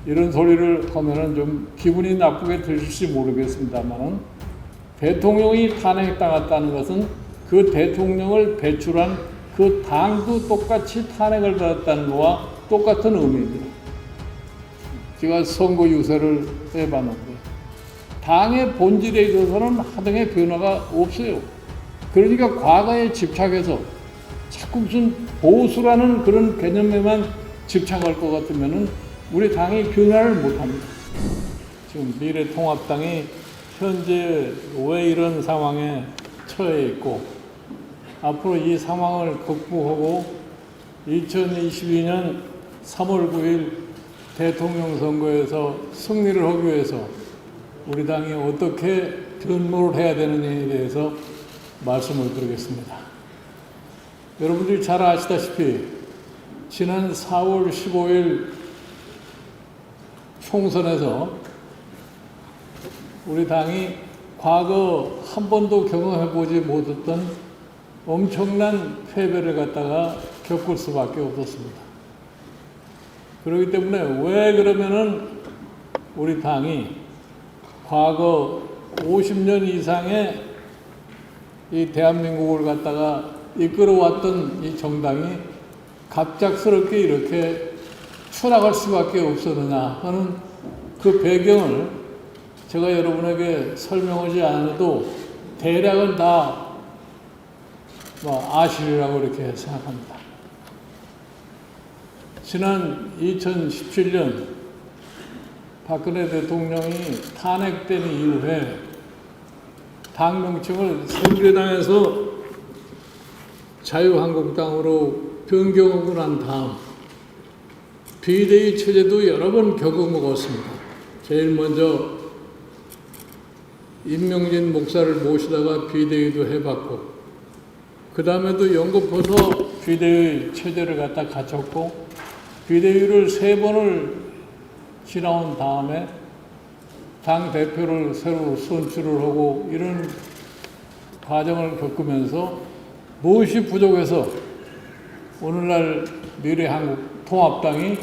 이런 소리를 하면은 좀 기분이 나쁘게 들릴지 모르겠습니다만은 대통령이 탄핵당했다는 것은 그 대통령을 배출한 그 당도 똑같이 탄핵을 받았다는 것과 똑같은 의미입니다. 제가 선거 유세를 해봤는데 당의 본질에 있어서는 하등의 변화가 없어요. 그러니까 과거에 집착해서 자꾸 무슨 보수라는 그런 개념에만 집착할 것 같으면은 우리 당이 변화를 못합니다. 지금 미래통합당이 현재 왜 이런 상황에 처해 있고 앞으로 이 상황을 극복하고 2022년 3월 9일 대통령 선거에서 승리를 하기 위해서 우리 당이 어떻게 변모를 해야 되느냐에 대해서 말씀을 드리겠습니다. 여러분들이 잘 아시다시피 지난 4월 15일 총선에서 우리 당이 과거 한 번도 경험해보지 못했던 엄청난 패배를 갖다가 겪을 수밖에 없었습니다. 그렇기 때문에 왜 그러면은 우리 당이 과거 50년 이상의 이 대한민국을 갖다가 이끌어왔던 이 정당이 갑작스럽게 이렇게 추락할 수밖에 없었느냐 하는 그 배경을 제가 여러분에게 설명하지 않아도 대략은 다 아시리라고 이렇게 생각합니다. 지난 2017년 박근혜 대통령이 탄핵된 이후에 당 명칭을 새누리당에서 자유한국당으로 변경하고 난 다음 비대위 체제도 여러 번 겪어먹었습니다. 제일 먼저 임명진 목사를 모시다가 비대위도 해봤고 그 다음에도 연거푸서 비대위 체제를 갖다 갖췄고 비대위를 3번을 지나온 다음에 당 대표를 새로 선출을 하고 이런 과정을 겪으면서 무엇이 부족해서 오늘날 미래한국통합당이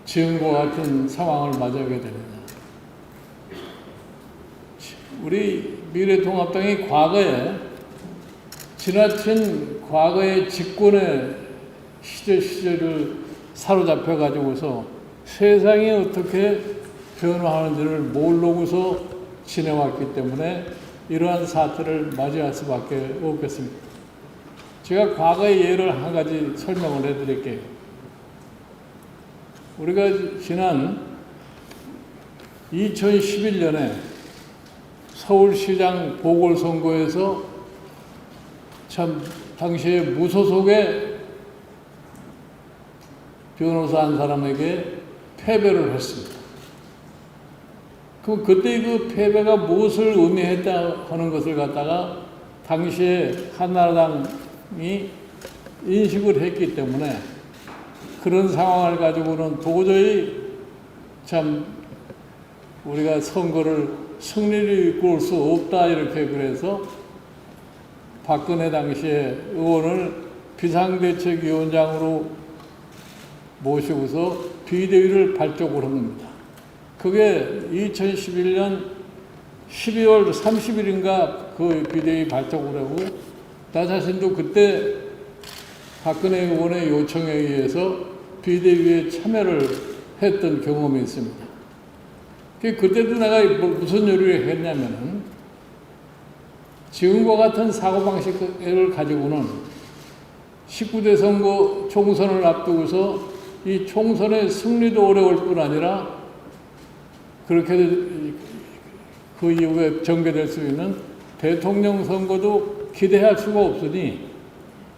지금과 같은 상황을 맞이하게 됩니다. 우리 미래통합당이 과거에 지나친 과거의 집권의 시절을 사로잡혀 가지고서 세상이 어떻게 변화하는지를 모르고서 지내왔기 때문에 이러한 사태를 맞이할 수밖에 없겠습니다. 제가 과거의 예를 한 가지 설명을 해드릴게요. 우리가 지난 2011년에 서울시장 보궐선거에서 참 당시에 무소속의 변호사 한 사람에게 패배를 했습니다. 그때 그 패배가 무엇을 의미했다 하는 것을 갖다가 당시에 한나라당이 인식을 했기 때문에 그런 상황을 가지고는 도저히 참 우리가 선거를 승리를 이끌 수 없다 이렇게 그래서 박근혜 당시에 의원을 비상대책위원장으로 모시고서 비대위를 발족을 한 겁니다. 그게 2011년 12월 30일인가 그 비대위 발족을 하고 나 자신도 그때 박근혜 의원의 요청에 의해서 비대위에 참여를 했던 경험이 있습니다. 그때도 내가 무슨 요리를 했냐면은 지금과 같은 사고방식을 가지고는 19대 선거 총선을 앞두고서 이 총선의 승리도 어려울 뿐 아니라 그렇게 그 이후에 전개될 수 있는 대통령 선거도 기대할 수가 없으니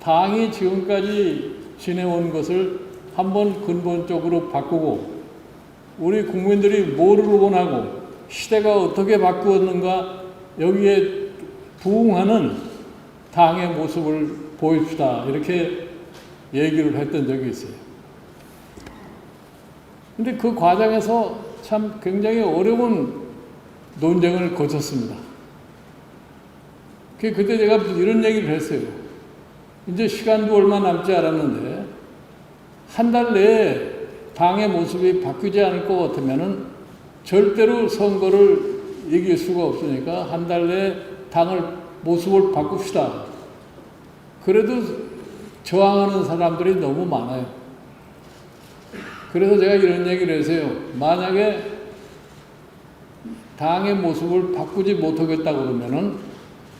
당이 지금까지 지내온 것을 한번 근본적으로 바꾸고 우리 국민들이 뭐를 원하고 시대가 어떻게 바꾸었는가 여기에 부응하는 당의 모습을 보입시다 이렇게 얘기를 했던 적이 있어요. 근데 그 과정에서 참 굉장히 어려운 논쟁을 거쳤습니다. 그때 제가 이런 얘기를 했어요. 이제 시간도 얼마 남지 않았는데 한 달 내에 당의 모습이 바뀌지 않을 것 같으면은 절대로 선거를 이길 수가 없으니까 한 달 내에 당을 모습을 바꿉시다. 그래도 저항하는 사람들이 너무 많아요. 그래서 제가 이런 얘기를 했어요. 만약에 당의 모습을 바꾸지 못하겠다고 그러면은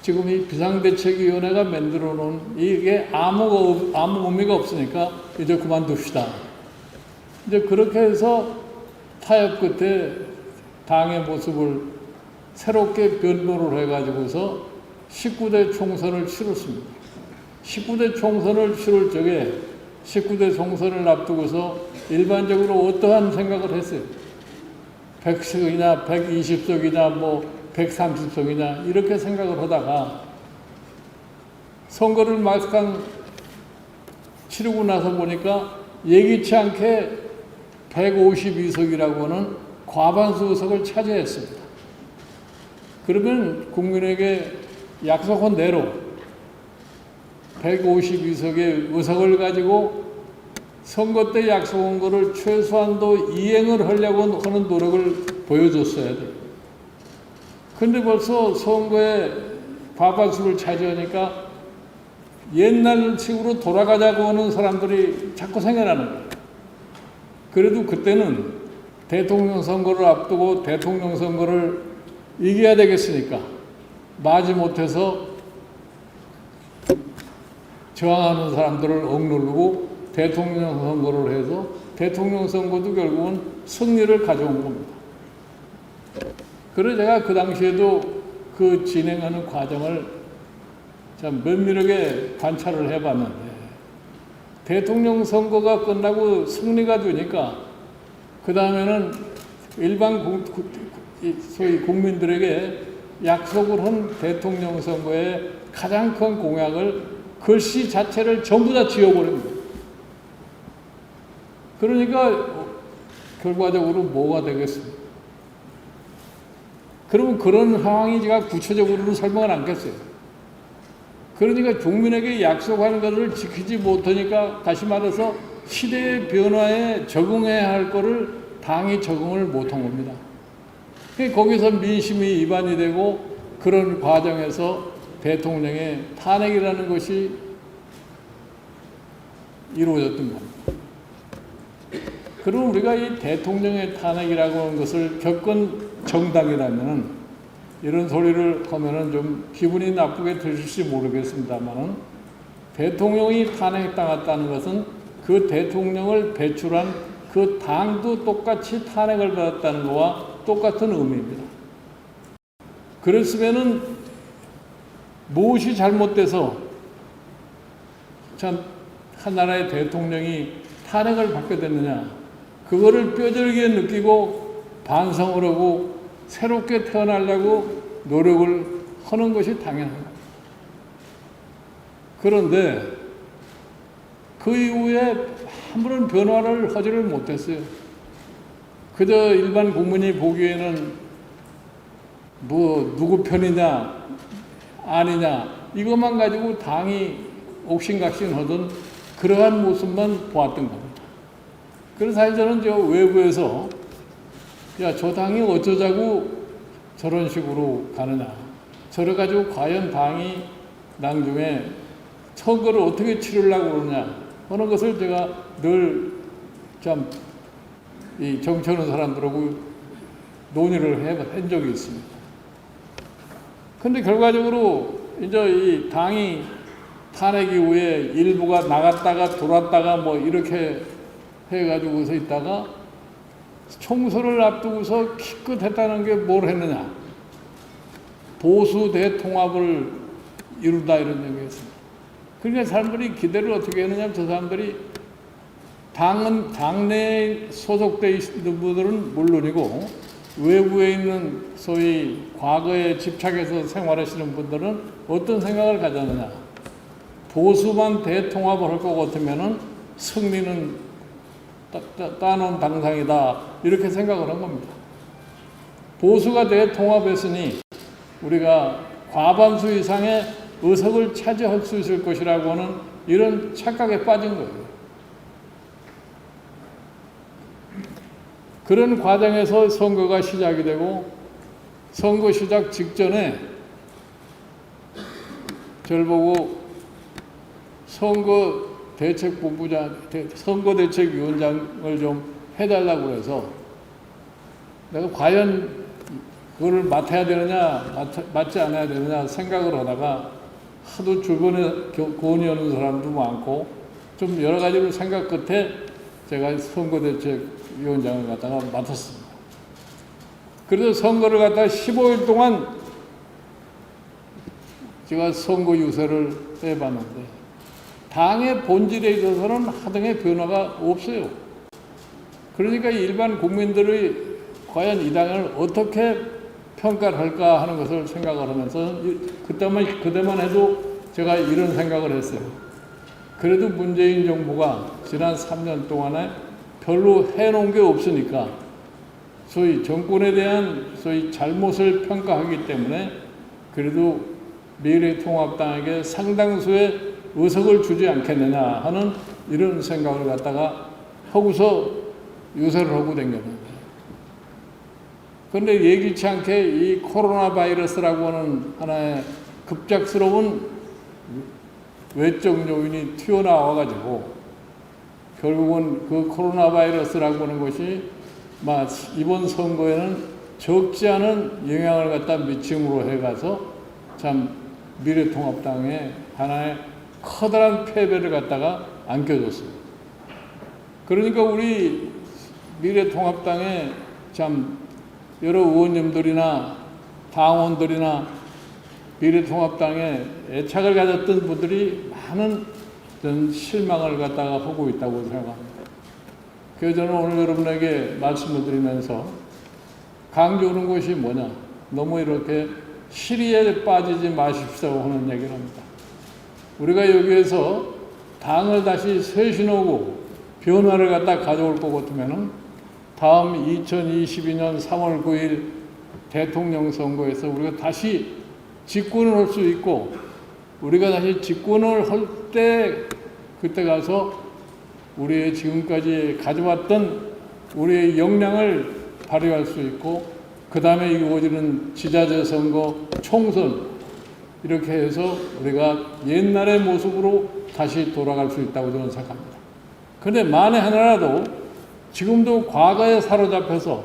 지금 이 비상대책위원회가 만들어 놓은 이게 아무 의미가 없으니까 이제 그만둡시다. 이제 그렇게 해서 타협 끝에 당의 모습을 새롭게 변모를 해가지고서 19대 총선을 치렀습니다. 19대 총선을 치를 적에 19대 총선을 앞두고서 일반적으로 어떠한 생각을 했어요? 100석이냐 120석이냐 뭐 130석이냐 이렇게 생각을 하다가 선거를 막상 치르고 나서 보니까 예기치 않게 152석이라고 하는 과반수 의석을 차지했습니다. 그러면 국민에게 약속한 대로 152석의 의석을 가지고 선거 때 약속한 것을 최소한도 이행을 하려고 하는 노력을 보여줬어야 돼요. 근데 벌써 선거에 과반수를 차지하니까 옛날 식으로 돌아가자고 하는 사람들이 자꾸 생겨나는 거예요. 그래도 그때는 대통령 선거를 앞두고 대통령 선거를 이겨야 되겠으니까 마지못해서 저항하는 사람들을 억누르고 대통령 선거를 해서 대통령 선거도 결국은 승리를 가져온 겁니다. 그래서 제가 그 당시에도 그 진행하는 과정을 참 면밀하게 관찰을 해봤는데 대통령 선거가 끝나고 승리가 되니까 그 다음에는 일반 소위 국민들에게 약속을 한 대통령 선거의 가장 큰 공약을 글씨 자체를 전부 다 지워버립니다. 그러니까 결과적으로 뭐가 되겠습니까? 그러면 그런 상황이 제가 구체적으로는 설명을 않겠어요. 그러니까 국민에게 약속하는 것을 지키지 못하니까 다시 말해서 시대의 변화에 적응해야 할 것을 당이 적응을 못한 겁니다. 거기서 민심이 이반이 되고 그런 과정에서 대통령의 탄핵이라는 것이 이루어졌던 겁니다. 그럼 우리가 이 대통령의 탄핵이라고 하는 것을 겪은 정당이라면은 이런 소리를 하면은 좀 기분이 나쁘게 들으실지 모르겠습니다만은 대통령이 탄핵당했다는 것은 그 대통령을 배출한 그 당도 똑같이 탄핵을 받았다는 것과 똑같은 의미입니다. 그랬으면은 무엇이 잘못돼서 참 한 나라의 대통령이 탄핵을 받게 됐느냐, 그거를 뼈저리게 느끼고 반성을 하고 새롭게 태어나려고 노력을 하는 것이 당연합니다. 그런데 그 이후에 아무런 변화를 하지를 못했어요. 그저 일반 국민이 보기에는 뭐 누구 편이냐 아니냐 이것만 가지고 당이 옥신각신하던 그러한 모습만 보았던 겁니다. 그래서 사실 저는 저 외부에서 야, 저 당이 어쩌자고 저런 식으로 가느냐, 저래 가지고 과연 당이 나중에 선거를 어떻게 치르려고 그러냐 하는 것을 제가 늘 참 이 정치하는 사람들하고 논의를 한 적이 있습니다. 근데 결과적으로 이제 이 당이 탄핵 이후에 일부가 나갔다가 돌았다가 뭐 이렇게 해가지고서 있다가 총선을 앞두고서 기껏 했다는 게 뭘 했느냐. 보수 대통합을 이룬다 이런 얘기였습니다. 그러니까 사람들이 기대를 어떻게 했느냐, 저 사람들이 당내에 소속돼 있는 분들은 물론이고 외부에 있는 소위 과거에 집착해서 생활하시는 분들은 어떤 생각을 가졌느냐. 보수만 대통합을 할 것 같으면은 승리는 따놓은 당상이다. 이렇게 생각을 한 겁니다. 보수가 대통합했으니 우리가 과반수 이상의 의석을 차지할 수 있을 것이라고 하는 이런 착각에 빠진 거예요. 그런 과정에서 선거가 시작이 되고 선거 시작 직전에 저를 보고 선거대책위원장을 좀 해달라고 해서 내가 과연 그거를 맡아야 되느냐 맡지 않아야 되느냐 생각을 하다가 하도 주변에 건의하는 사람도 많고 좀 여러 가지를 생각 끝에 제가 선거대책위원장을 갖다가 맡았습니다. 그래서 선거를 갖다가 15일 동안 제가 선거 유세를 해봤는데 당의 본질에 있어서는 하등의 변화가 없어요. 그러니까 일반 국민들이 과연 이 당을 어떻게 평가를 할까 하는 것을 생각을 하면서 그때만 해도 제가 이런 생각을 했어요. 그래도 문재인 정부가 지난 3년 동안에 별로 해놓은 게 없으니까 소위 정권에 대한 소위 잘못을 평가하기 때문에 그래도 미래통합당에게 상당수의 의석을 주지 않겠느냐 하는 이런 생각을 갖다가 하고서 유세를 하고 다녔는데, 그런데 예기치 않게 이 코로나 바이러스라고 하는 하나의 급작스러운 외적 요인이 튀어나와가지고 결국은 그 코로나 바이러스라고 하는 것이 이번 선거에는 적지 않은 영향을 갖다 미침으로 해가서 참 미래통합당에 하나의 커다란 패배를 갖다가 안겨줬습니다. 그러니까 우리 미래통합당에 참 여러 의원님들이나 당원들이나 미래통합당에 애착을 가졌던 분들이 많은 실망을 갖다가 하고 있다고 생각합니다. 그래서 저는 오늘 여러분에게 말씀을 드리면서 강조하는 것이 뭐냐, 너무 이렇게 시리에 빠지지 마십시오 하는 얘기를 합니다. 우리가 여기에서 당을 다시 쇄신하고 변화를 갖다 가져올 것 같으면은 다음 2022년 3월 9일 대통령 선거에서 우리가 다시 집권을 할 수 있고, 우리가 다시 집권을 할 때 그때 가서 우리의 지금까지 가져왔던 우리의 역량을 발휘할 수 있고, 그 다음에 이루어지는 지자체 선거, 총선 이렇게 해서 우리가 옛날의 모습으로 다시 돌아갈 수 있다고 저는 생각합니다. 그런데 만에 하나라도 지금도 과거에 사로잡혀서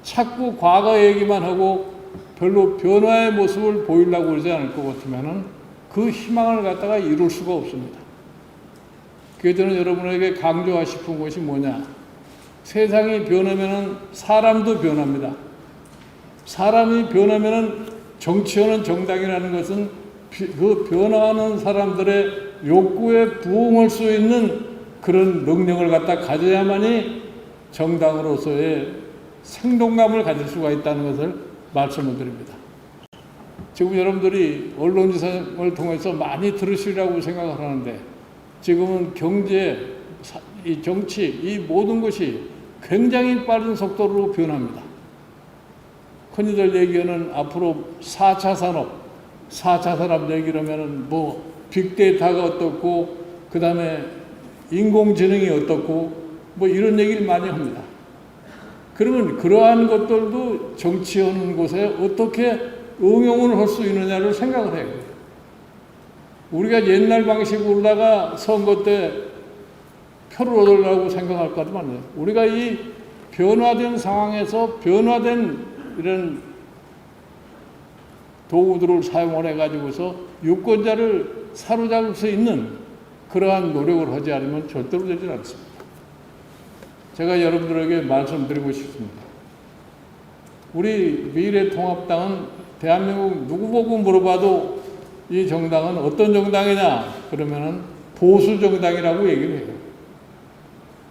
자꾸 과거 얘기만 하고 별로 변화의 모습을 보이려고 그러지 않을 것 같으면은 그 희망을 갖다가 이룰 수가 없습니다. 그래서 저는 여러분에게 강조하고 싶은 것이 뭐냐, 세상이 변하면은 사람도 변합니다. 사람이 변하면은 정치하는 정당이라는 것은 그 변화하는 사람들의 욕구에 부응할 수 있는 그런 능력을 갖다 가져야만이 정당으로서의 생동감을 가질 수가 있다는 것을 말씀을 드립니다. 지금 여러분들이 언론지상을 통해서 많이 들으시리라고 생각을 하는데, 지금은 경제, 이 정치, 이 모든 것이 굉장히 빠른 속도로 변합니다. 흔히들 얘기하는 앞으로 4차 산업 얘기를 하면은 빅데이터가 어떻고, 그 다음에 인공지능이 어떻고, 이런 얘기를 많이 합니다. 그러면 그러한 것들도 정치하는 곳에 어떻게 응용을 할 수 있느냐를 생각을 해요. 우리가 옛날 방식으로다가 선거 때 표를 얻으려고 생각할 것 같으면 우리가 이 변화된 상황에서 변화된 이런 도구들을 사용을 해가지고서 유권자를 사로잡을 수 있는 그러한 노력을 하지 않으면 절대로 되지 않습니다. 제가 여러분들에게 말씀드리고 싶습니다. 우리 미래통합당은 대한민국 누구 보고 물어봐도 이 정당은 어떤 정당이냐 그러면은 보수 정당이라고 얘기를 해요.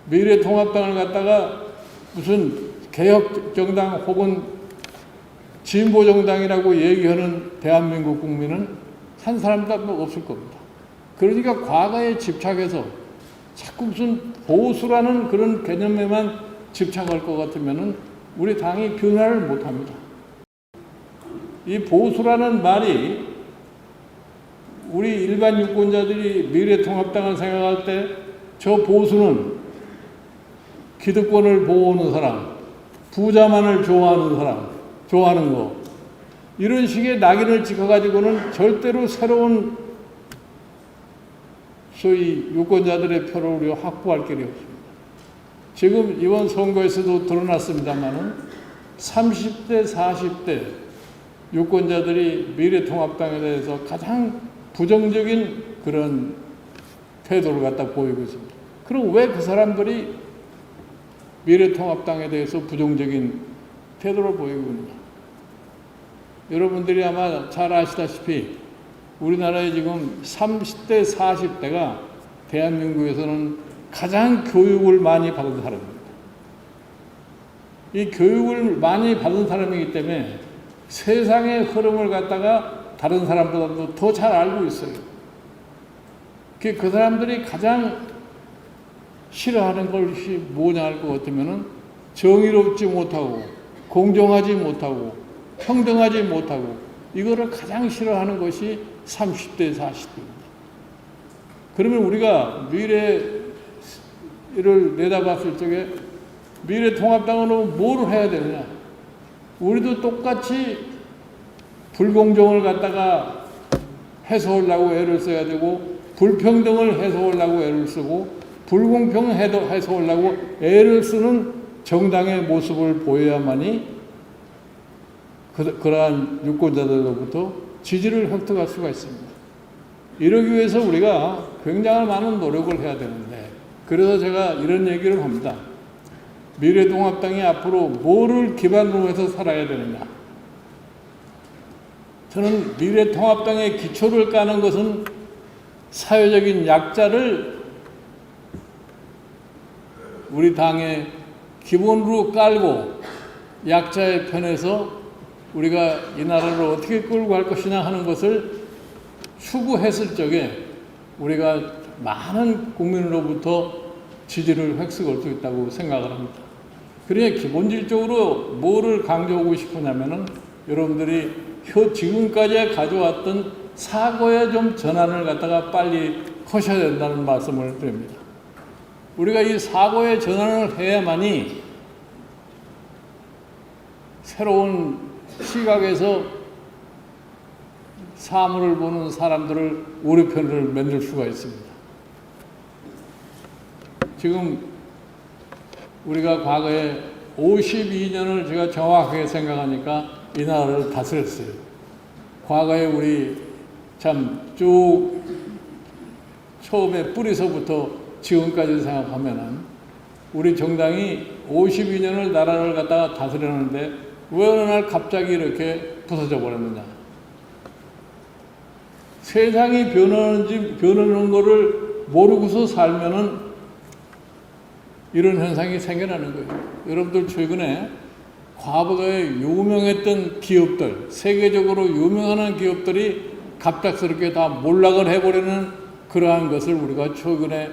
미래통합당을 갖다가 무슨 개혁 정당 혹은 진보 정당이라고 얘기하는 대한민국 국민은 한 사람도 없을 겁니다. 그러니까 과거에 집착해서 자꾸 무슨 보수라는 그런 개념에만 집착할 것 같으면은 우리 당이 변화를 못 합니다. 이 보수라는 말이 우리 일반 유권자들이 미래통합당을 생각할 때 저 보수는 기득권을 보호하는 사람, 부자만을 좋아하는 사람, 좋아하는 거. 이런 식의 낙인을 찍어가지고는 절대로 새로운 소위 유권자들의 표를 우리가 확보할 길이 없습니다. 지금 이번 선거에서도 드러났습니다만은 30대, 40대 유권자들이 미래통합당에 대해서 가장 부정적인 그런 태도를 갖다 보이고 있습니다. 그럼 왜 그 사람들이 미래통합당에 대해서 부정적인 태도를 보이고 있느냐? 여러분들이 아마 잘 아시다시피 우리나라에 지금 30대, 40대가 대한민국에서는 가장 교육을 많이 받은 사람입니다. 이 교육을 많이 받은 사람이기 때문에 세상의 흐름을 갖다가 다른 사람보다도 더 잘 알고 있어요. 그 사람들이 가장 싫어하는 것이 뭐냐 할 것 같으면은 정의롭지 못하고 공정하지 못하고 평등하지 못하고 이거를 가장 싫어하는 것이 30대, 40대입니다. 그러면 우리가 미래를 내다봤을 적에 미래통합당으로 뭘 해야 되느냐? 우리도 똑같이 불공정을 갖다가 해소하려고 애를 써야 되고 불평등을 해소하려고 애를 쓰고 불공평을 해소하려고 애를 쓰는 정당의 모습을 보여야만이 그러한 유권자들로부터 지지를 획득할 수가 있습니다. 이러기 위해서 우리가 굉장히 많은 노력을 해야 되는데 그래서 제가 이런 얘기를 합니다. 미래통합당이 앞으로 뭐를 기반으로 해서 살아야 되느냐. 저는 미래통합당의 기초를 까는 것은 사회적인 약자를 우리 당의 기본으로 깔고 약자의 편에서 우리가 이 나라를 어떻게 끌고 갈 것이냐 하는 것을 추구했을 적에 우리가 많은 국민으로부터 지지를 획득할 수 있다고 생각을 합니다. 그러니까 기본적으로 뭐를 강조하고 싶으냐면은 여러분들이 지금까지 가져왔던 사고의 좀 전환을 갖다가 빨리 하셔야 된다는 말씀을 드립니다. 우리가 이 사고의 전환을 해야만이 새로운 시각에서 사물을 보는 사람들을 우리 편을 만들 수가 있습니다. 지금 우리가 과거에 52년을 제가 정확하게 생각하니까 이 나라를 다스렸어요. 과거에 우리 참 쭉 처음에 뿌리서부터 지금까지 생각하면은 우리 정당이 52년을 나라를 갖다가 다스렸는데 왜 어느 날 갑자기 이렇게 부서져 버렸느냐. 세상이 변하는 거를 모르고서 살면은 이런 현상이 생겨나는 거예요. 여러분들 최근에 과거에 유명했던 기업들, 세계적으로 유명한 기업들이 갑작스럽게 다 몰락을 해버리는 그러한 것을 우리가 최근에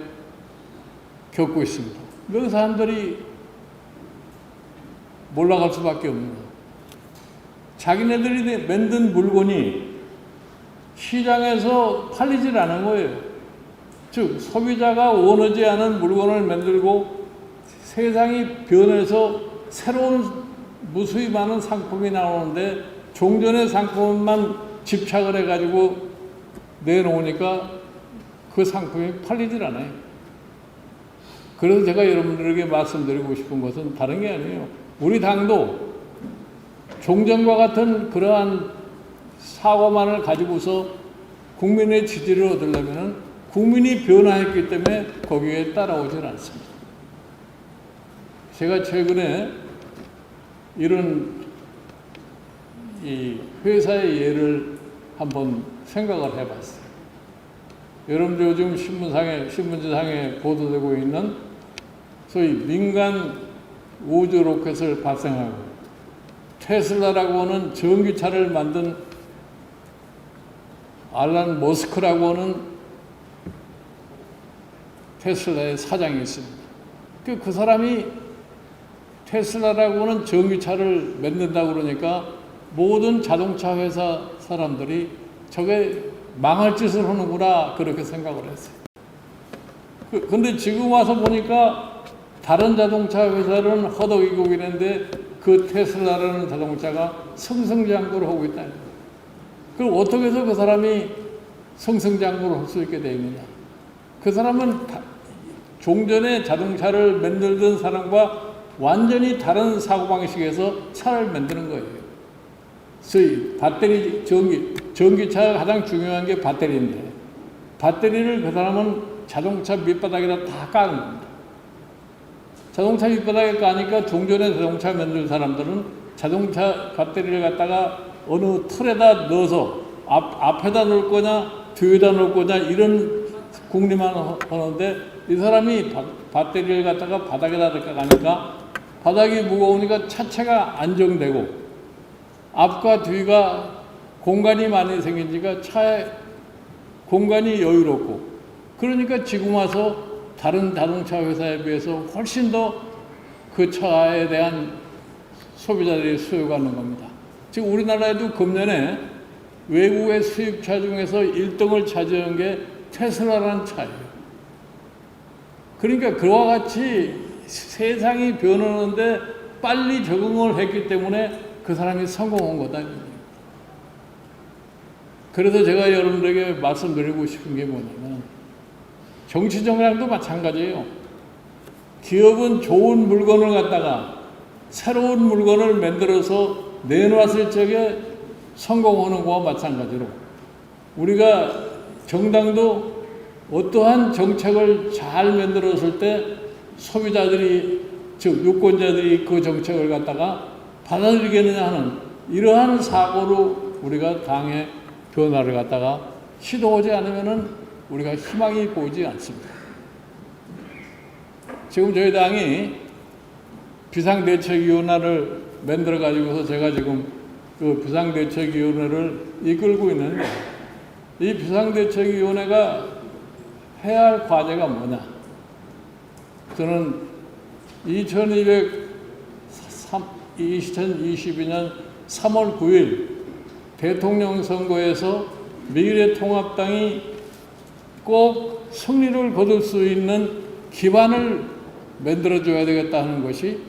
겪고 있습니다. 그 사람들이 몰락할 수밖에 없는 거예요. 자기네들이 만든 물건이 시장에서 팔리질 않은 거예요. 즉 소비자가 원하지 않은 물건을 만들고 세상이 변해서 새로운 무수히 많은 상품이 나오는데 종전의 상품만 집착을 해가지고 내놓으니까 그 상품이 팔리질 않아요. 그래서 제가 여러분들에게 말씀드리고 싶은 것은 다른 게 아니에요. 우리 당도 종전과 같은 그러한 사고만을 가지고서 국민의 지지를 얻으려면 국민이 변화했기 때문에 거기에 따라오질 않습니다. 제가 최근에 이런 이 회사의 예를 한번 생각을 해봤어요. 여러분들 요즘 신문지상에 보도되고 있는 소위 민간 우주 로켓을 발생하고 테슬라라고 하는 전기차를 만든 알란 머스크라고 하는 테슬라의 사장이 있습니다. 그 사람이 테슬라라고 하는 전기차를 만든다고 그러니까 모든 자동차 회사 사람들이 저게 망할 짓을 하는구나 그렇게 생각을 했어요. 근데 지금 와서 보니까 다른 자동차 회사는 허덕이고 있는데 그 테슬라라는 자동차가 승승장구를 하고 있다는 거예요. 그럼 어떻게 해서 그 사람이 승승장구를 할 수 있게 되어 있느냐? 그 사람은 종전에 자동차를 만들던 사람과 완전히 다른 사고방식에서 차를 만드는 거예요. 소위 배터리, 전기차가 가장 중요한 게 배터리인데, 배터리를 그 사람은 자동차 밑바닥에다 다 까는 겁니다. 자동차 밑바닥에 까니까 종전에 자동차 만들 사람들은 자동차 배터리를 갖다가 어느 틀에다 넣어서 앞에다 놓을 거냐 뒤에다 놓을 거냐 이런 궁리만 하는데, 이 사람이 배터리를 갖다가 바닥에다 가니까 바닥이 무거우니까 차체가 안정되고 앞과 뒤가 공간이 많이 생기니까 차에 공간이 여유롭고, 그러니까 지금 와서 다른 자동차 회사에 비해서 훨씬 더 그 차에 대한 소비자들의 수요가 있는 겁니다. 지금 우리나라에도 금년에 외국의 수입차 중에서 1등을 차지한 게 테슬라라는 차예요. 그러니까 그와 같이 세상이 변하는데 빨리 적응을 했기 때문에 그 사람이 성공한 거다. 그래서 제가 여러분들에게 말씀드리고 싶은 게 뭐냐면, 정치정당도 마찬가지예요. 기업은 좋은 물건을 갖다가 새로운 물건을 만들어서 내놓았을 적에 성공하는 거와 마찬가지로, 우리가 정당도 어떠한 정책을 잘 만들었을 때 소비자들이, 즉 유권자들이 그 정책을 갖다가 받아들이겠느냐 하는 이러한 사고로 우리가 당의 변화를 갖다가 시도하지 않으면은 우리가 희망이 보이지 않습니다. 지금 저희 당이 비상대책위원회를 만들어 가지고서 제가 지금 그 비상대책위원회를 이끌고 있는데, 이 비상대책위원회가 해야 할 과제가 뭐냐? 저는 2022년 3월 9일 대통령 선거에서 미래통합당이 꼭 승리를 거둘 수 있는 기반을 만들어줘야 되겠다는 것이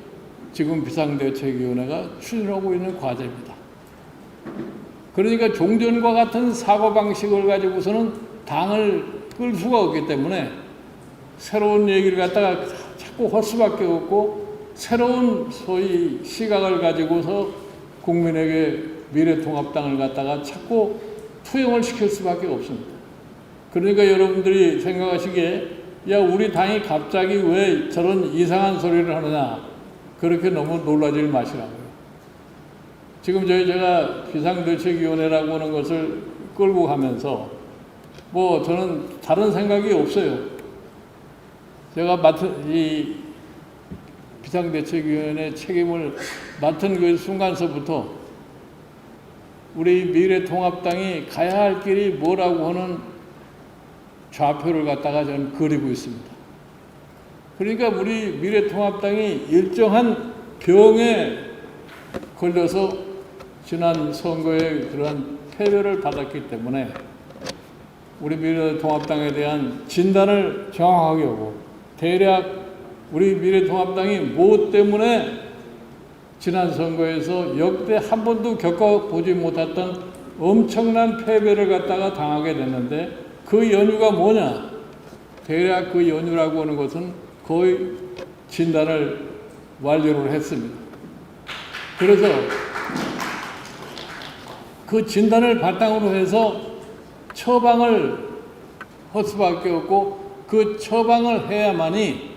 지금 비상대책위원회가 추진하고 있는 과제입니다. 그러니까 종전과 같은 사고방식을 가지고서는 당을 끌 수가 없기 때문에 새로운 얘기를 갖다가 자꾸 할 수밖에 없고, 새로운 소위 시각을 가지고서 국민에게 미래통합당을 갖다가 자꾸 투영을 시킬 수밖에 없습니다. 그러니까 여러분들이 생각하시기에 야, 우리 당이 갑자기 왜 저런 이상한 소리를 하느냐, 그렇게 너무 놀라질 마시라고요. 지금 제가 비상대책위원회라고 하는 것을 끌고 가면서 뭐 저는 다른 생각이 없어요. 제가 맡은 이 비상대책위원회 책임을 맡은 그 순간서부터 우리 미래통합당이 가야 할 길이 뭐라고 하는 좌표를 갖다가 저는 그리고 있습니다. 그러니까 우리 미래통합당이 일정한 병에 걸려서 지난 선거에 그러한 패배를 받았기 때문에 우리 미래통합당에 대한 진단을 정확하게 하고, 대략 우리 미래통합당이 무엇 때문에 지난 선거에서 역대 한 번도 겪어보지 못했던 엄청난 패배를 갖다가 당하게 됐는데, 그 연유가 뭐냐? 대략 그 연유라고 하는 것은 거의 진단을 완료를 했습니다. 그래서 그 진단을 바탕으로 해서 처방을 할 수밖에 없고, 그 처방을 해야만이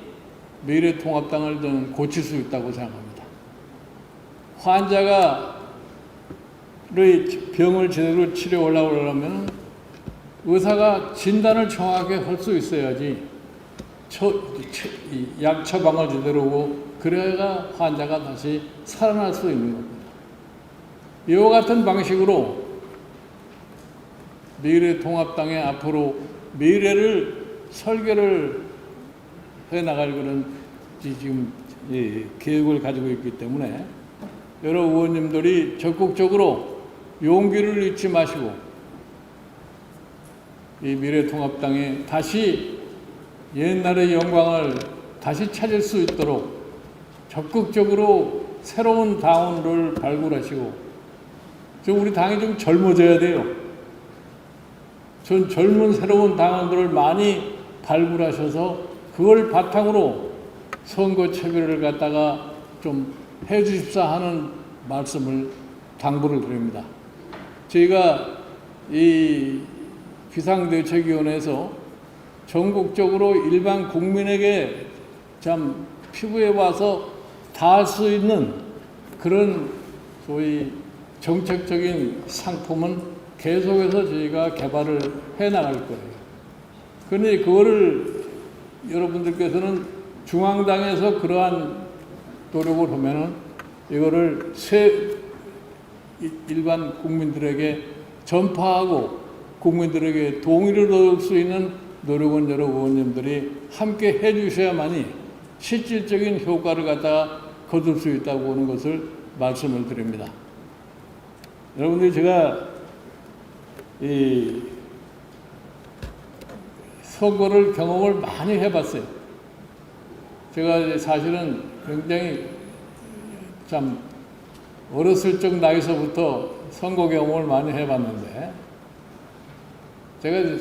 미래통합당을 저는 고칠 수 있다고 생각합니다. 환자가 병을 제대로 치료하려고 하면 의사가 진단을 정확하게 할 수 있어야지 약 처방을 제대로 하고, 그래야 환자가 다시 살아날 수 있는 겁니다. 이와 같은 방식으로 미래통합당의 앞으로 미래를 설계를 해나갈 그런 지금 계획을 가지고 있기 때문에 여러 의원님들이 적극적으로 용기를 잃지 마시고 이 미래통합당에 다시 옛날의 영광을 다시 찾을 수 있도록 적극적으로 새로운 당원을 발굴하시고, 좀 우리 당이 좀 젊어져야 돼요. 전 젊은 새로운 당원들을 많이 발굴하셔서 그걸 바탕으로 선거 체계를 갖다가 좀 해주십사 하는 말씀을 당부를 드립니다. 저희가 이 비상대책위원회에서 전국적으로 일반 국민에게 참 피부에 와서 닿을 수 있는 그런 소위 정책적인 상품은 계속해서 저희가 개발을 해 나갈 거예요. 그런데 그거를 여러분들께서는 중앙당에서 그러한 노력을 하면은 이거를 일반 국민들에게 전파하고 국민들에게 동의를 얻을 수 있는 노력은 여러 의원님들이 함께 해 주셔야만이 실질적인 효과를 갖다가 거둘 수 있다고 하는 것을 말씀을 드립니다. 여러분들이 제가 이 선거를 경험을 많이 해봤어요. 제가 사실은 굉장히 참 어렸을 적 나이서부터 선거 경험을 많이 해봤는데, 제가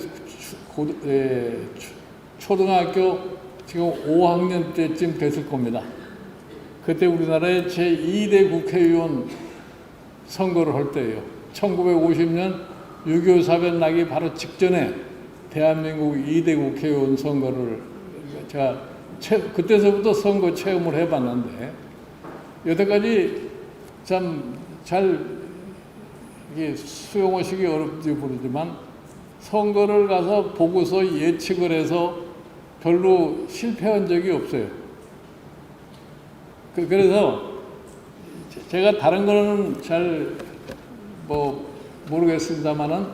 초등학교 지금 5학년 때쯤 됐을 겁니다. 그때 우리나라의 제2대 국회의원 선거를 할 때예요. 1950년 6.25 사변 나기 바로 직전에 대한민국 2대 국회의원 선거를 제가 그때서부터 선거 체험을 해봤는데, 여태까지 참 잘 수용하시기 어렵지 모르지만 선거를 가서 보고서 예측을 해서 별로 실패한 적이 없어요. 그래서 제가 다른 거는 잘 모르겠습니다만은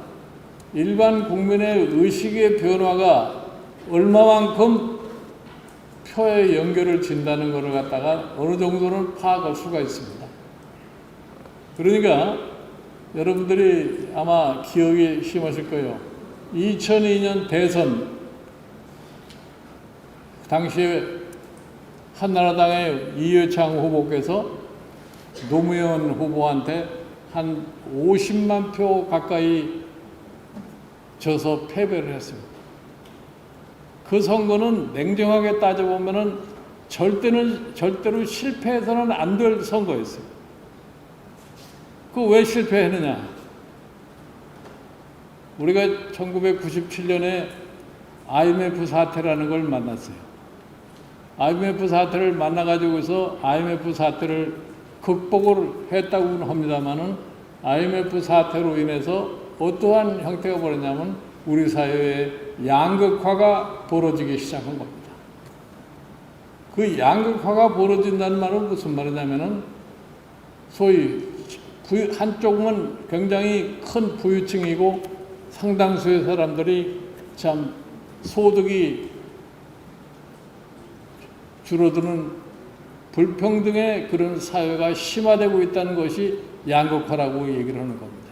일반 국민의 의식의 변화가 얼마만큼 표에 연결을 진다는 것을 갖다가 어느 정도는 파악할 수가 있습니다. 그러니까 여러분들이 아마 기억이 심하실 거예요. 2002년 대선 당시에 한나라당의 이회창 후보께서 노무현 후보한테 한 50만 표 가까이 져서 패배를 했습니다. 그 선거는 냉정하게 따져보면은 절대로 실패해서는 안 될 선거였어요. 그 왜 실패했느냐? 우리가 1997년에 IMF 사태라는 걸 만났어요. IMF 사태를 만나가지고서 IMF 사태를 극복을 했다고는 합니다만은 IMF 사태로 인해서 어떠한 형태가 벌어졌냐면 우리 사회의 양극화가 벌어지기 시작한 겁니다. 그 양극화가 벌어진다는 말은 무슨 말이냐면은 소위 한쪽은 굉장히 큰 부유층이고 상당수의 사람들이 참 소득이 줄어드는 불평등의 그런 사회가 심화되고 있다는 것이 양극화라고 얘기를 하는 겁니다.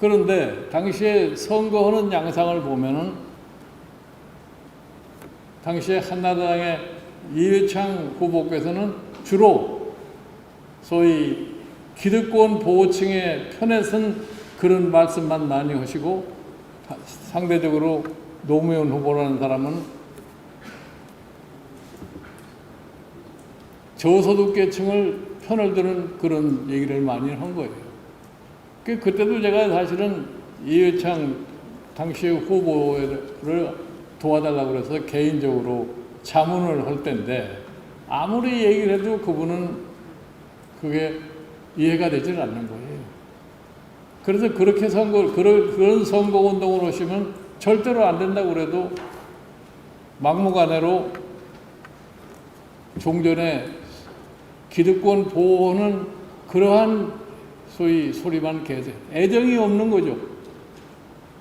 그런데 당시에 선거하는 양상을 보면은 당시에 한나라당의 이회창 후보께서는 주로 소위 기득권 보호층의 편에 선 그런 말씀만 많이 하시고, 상대적으로 노무현 후보라는 사람은 저소득계층을 편을 드는 그런 얘기를 많이 한 거예요. 그때도 제가 사실은 이회창 당시 후보를 도와달라고 그래서 개인적으로 자문을 할 때인데, 아무리 얘기를 해도 그분은 그게 이해가 되질 않는 거예요. 그래서 그렇게 그런 선거운동을 하시면 절대로 안 된다고 그래도 막무가내로 종전에 기득권 보호는 그러한 소위 소리만 계세요. 애정이 없는 거죠.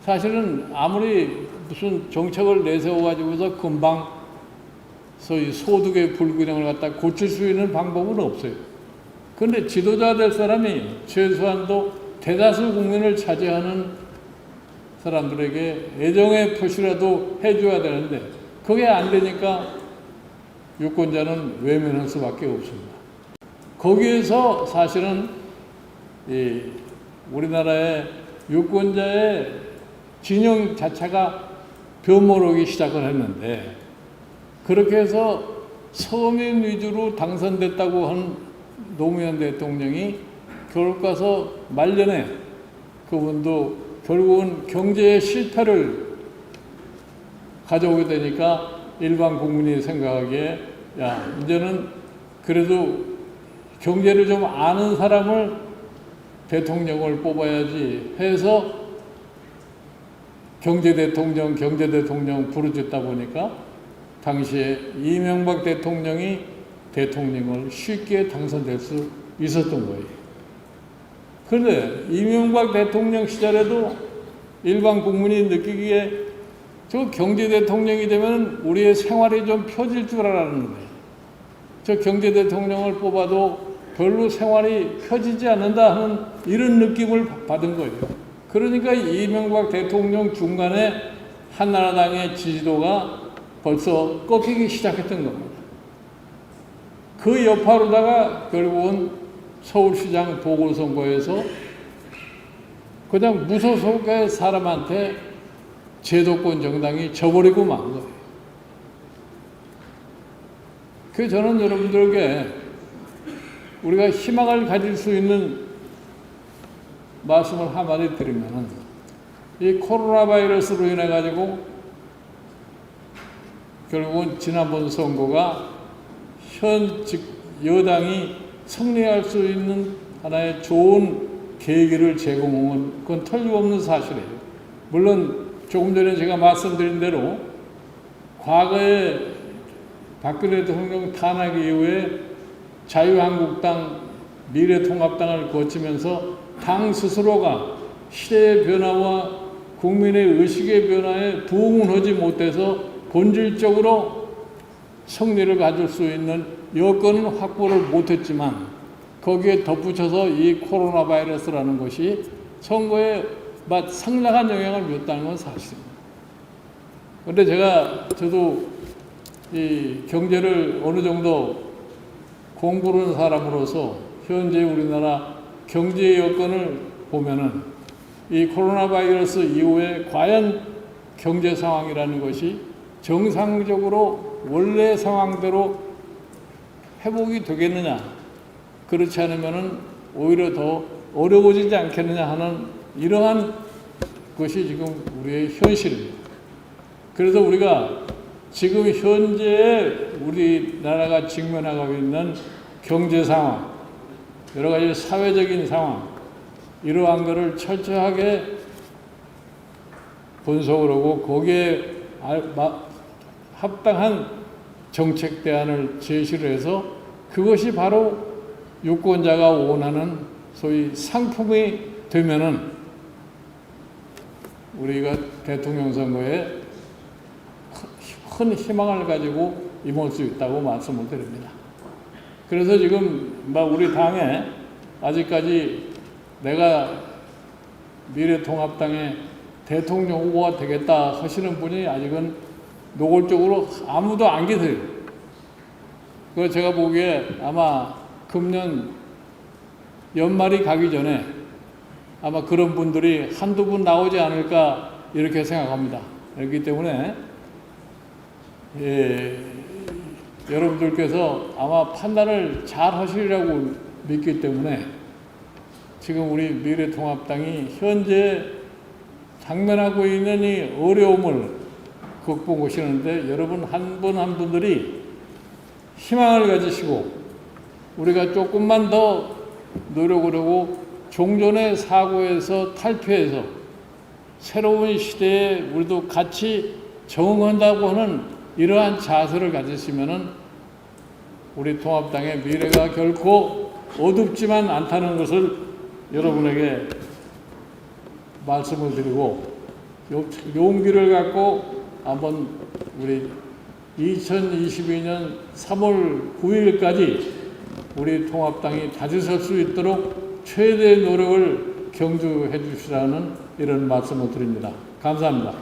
사실은 아무리 무슨 정책을 내세워가지고서 금방 소위 소득의 불균형을 갖다 고칠 수 있는 방법은 없어요. 그런데 지도자 될 사람이 최소한도 대다수 국민을 차지하는 사람들에게 애정의 표시라도 해줘야 되는데 그게 안 되니까 유권자는 외면할 수밖에 없습니다. 거기에서 사실은 이 우리나라의 유권자의 진영 자체가 변모르기 시작을 했는데, 그렇게 해서 서민 위주로 당선됐다고 한 노무현 대통령이 결국 가서 말년에 그분도 결국은 경제의 실패를 가져오게 되니까 일반 국민이 생각하기에 야, 이제는 그래도 경제를 좀 아는 사람을 대통령을 뽑아야지 해서 경제대통령 부르짖다 보니까 당시에 이명박 대통령이 대통령을 쉽게 당선될 수 있었던 거예요. 그런데 이명박 대통령 시절에도 일반 국민이 느끼기에 저 경제대통령이 되면 우리의 생활이 좀 펴질 줄 알았는데, 저 경제대통령을 뽑아도 별로 생활이 펴지지 않는다 하는 이런 느낌을 받은 거예요. 그러니까 이명박 대통령 중간에 한나라당의 지지도가 벌써 꺾이기 시작했던 겁니다. 그 여파로다가 결국은 서울시장 보궐선거에서 그냥 무소속의 사람한테 제도권 정당이 져버리고 만 거예요. 그래서 저는 여러분들에게 우리가 희망을 가질 수 있는 말씀을 한마디 드리면은, 이 코로나 바이러스로 인해 가지고 결국은 지난번 선거가 현직 여당이 승리할 수 있는 하나의 좋은 계기를 제공한 건 틀림없는 사실이에요. 물론 조금 전에 제가 말씀드린 대로 과거에 박근혜 대통령 탄핵 이후에 자유한국당, 미래통합당을 거치면서 당 스스로가 시대의 변화와 국민의 의식의 변화에 부응을 하지 못해서 본질적으로 승리를 가질 수 있는 여건은 확보를 못했지만, 거기에 덧붙여서 이 코로나 바이러스라는 것이 선거에 상당한 영향을 미쳤다는 건 사실입니다. 그런데 저도 이 경제를 어느 정도 공부를 한 사람으로서 현재 우리나라 경제 여건을 보면은 이 코로나 바이러스 이후에 과연 경제 상황이라는 것이 정상적으로 원래 상황대로 회복이 되겠느냐, 그렇지 않으면은 오히려 더 어려워지지 않겠느냐 하는 이러한 것이 지금 우리의 현실입니다. 그래서 우리가 지금 현재 우리나라가 직면하고 있는 경제 상황, 여러 가지 사회적인 상황, 이러한 것을 철저하게 분석을 하고 거기에 합당한 정책 대안을 제시를 해서 그것이 바로 유권자가 원하는 소위 상품이 되면은 우리가 대통령 선거에 큰 희망을 가지고 임할 수 있다고 말씀을 드립니다. 그래서 지금 우리 당에 아직까지 내가 미래통합당의 대통령 후보가 되겠다 하시는 분이 아직은 노골적으로 아무도 안 계세요. 그래서 제가 보기에 아마 금년 연말이 가기 전에 아마 그런 분들이 한두 분 나오지 않을까 이렇게 생각합니다. 그렇기 때문에 여러분들께서 아마 판단을 잘 하시리라고 믿기 때문에 지금 우리 미래통합당이 현재 당면하고 있는 이 어려움을 극복하시는데 여러분 한 분 한 분들이 희망을 가지시고 우리가 조금만 더 노력을 하고 종전의 사고에서 탈피해서 새로운 시대에 우리도 같이 적응한다고 하는 이러한 자세를 가지시면은 우리 통합당의 미래가 결코 어둡지만 않다는 것을 여러분에게 말씀을 드리고 용기를 갖고 한번 우리 2022년 3월 9일까지 우리 통합당이 다지설 수 있도록 최대의 노력을 경주해 주시라는 이런 말씀을 드립니다. 감사합니다.